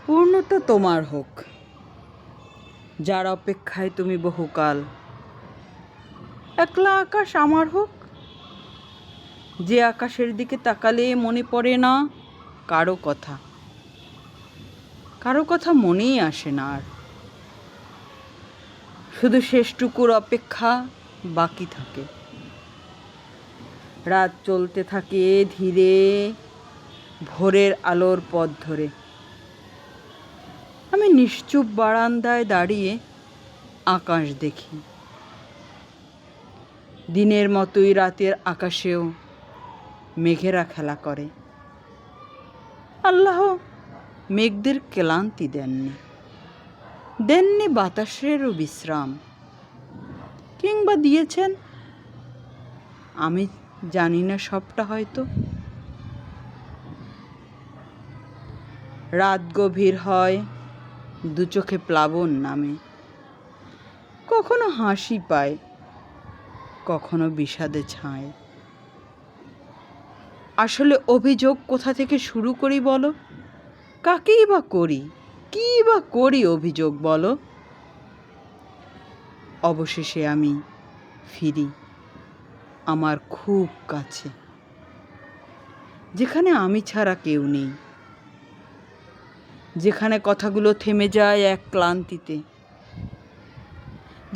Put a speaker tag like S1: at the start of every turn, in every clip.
S1: পূর্ণতা তোমার হোক, যার অপেক্ষায় তুমি বহুকাল। একলা আকাশ আমার হোক, যে আকাশের দিকে তাকালে মনে পড়ে না কারো কথা, কারো কথা মনেই আসে না আর। শুধু শেষটুকুর অপেক্ষা বাকি থাকে। রাত চলতে থাকে ধীরে ভোরের আলোর পথ ধরে। আমি নিশ্চুপ বারান্দায় দাঁড়িয়ে আকাশ দেখি। দিনের মতোই রাতের আকাশেও মেঘেরা খেলা করে। আল্লাহ মেঘদের ক্লান্তি দেননি, দেননি বাতাসেরও বিশ্রাম, কিংবা দিয়েছেন আমি জানি না সবটা হয়তো। রাত গভীর হয়, দু চোখে প্লাবন নামে, কখনো হাসি পায়, কখনো বিষাদে ছায়। আসলে অভিযোগ কোথা থেকে শুরু করি বলো? কাকেই বা করি, কী বা করি অভিযোগ বলো? অবশেষে আমি ফিরি আমার খুব কাছে, যেখানে আমি ছাড়া কেউ নেই, যেখানে কথাগুলো থেমে যায় এক ক্লান্তিতে,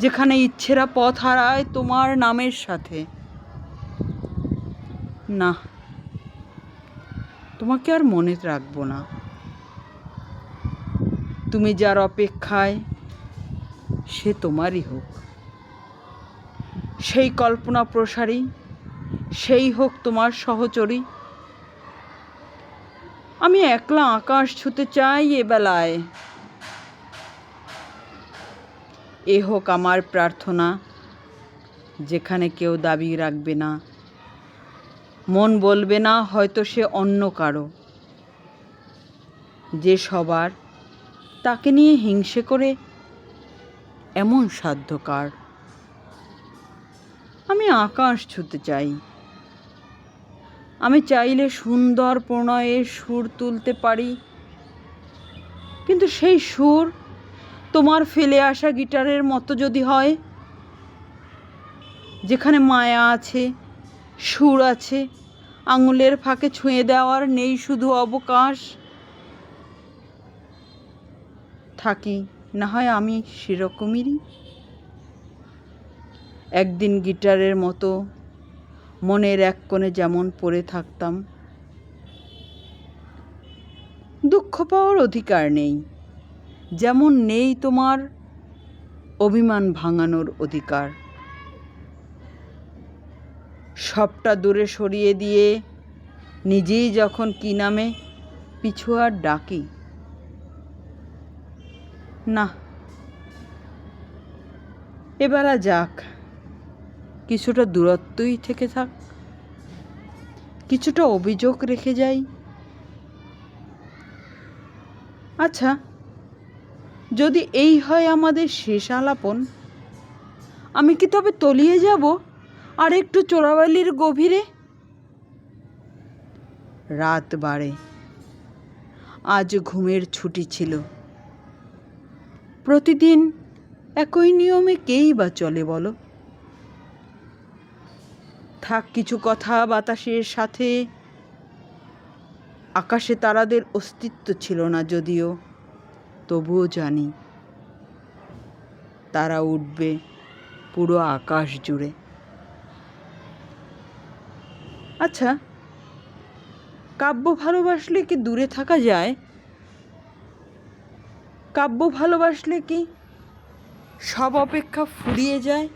S1: যেখানে ইচ্ছেরা পথ হারায় তোমার নামের সাথে। না, তোমাকে আর মনে রাখবো না। তুমি যার অপেক্ষায়, সে তোমারই হোক। সেই কল্পনা প্রসারী, সেই হোক তোমার সহচরী। আমি একলা আকাশ ছুঁতে চাই এবেলায়। এ হোক আমার প্রার্থনা, যেখানে কেউ দাবি রাখবে না, মন বলবে না হয়তো সে অন্য কারো, যে সবার তাকে নিয়ে হিংসে করে এমন সাধ্য কার। আমি আকাশ ছুঁতে চাই। আমি চাইলে সুন্দর প্রণয়ের সুর তুলতে পারি, কিন্তু সেই সুর তোমার ফেলে আসা গিটারের মতো যদি হয়, যেখানে মায়া আছে, সুর আছে, আঙুলের ফাঁকে ছুঁয়ে দেওয়ার নেই শুধু অবকাশ। থাকি না হয় আমি সেরকমেরই, একদিন গিটারের মতো মনের এক কোণে যেমন পড়ে থাকতাম। দুঃখ পাওয়ার অধিকার নেই, যেমন নেই তোমার অভিমান ভাঙানোর অধিকার। সবটা দূরে সরিয়ে দিয়ে নিজেই যখন কি নামে পিছু আর ডাকি। না, এবেলা যাক, কিছুটা দূরত্বই থেকে থাক, কিছুটা অভিযোগ রেখে যাই। আচ্ছা, যদি এই হয় আমাদের শেষ আলাপন, আমি কি তবে তলিয়ে যাব আর একটু চোরাবালির গভীরে? রাত বাড়ে, আজ ঘুমের ছুটি ছিল। প্রতিদিন একই নিয়মে কেই বা চলে বলো? থাক কিছু কথা বাতাসের সাথে। আকাশে তারাদের অস্তিত্ব ছিল না যদিও, তবুও জানি তারা উঠবে পুরো আকাশ জুড়ে। আচ্ছা, কাব্য ভালোবাসলে কি দূরে থাকা যায়? কাব্য ভালোবাসলে কি সব অপেক্ষা ফুরিয়ে যায়?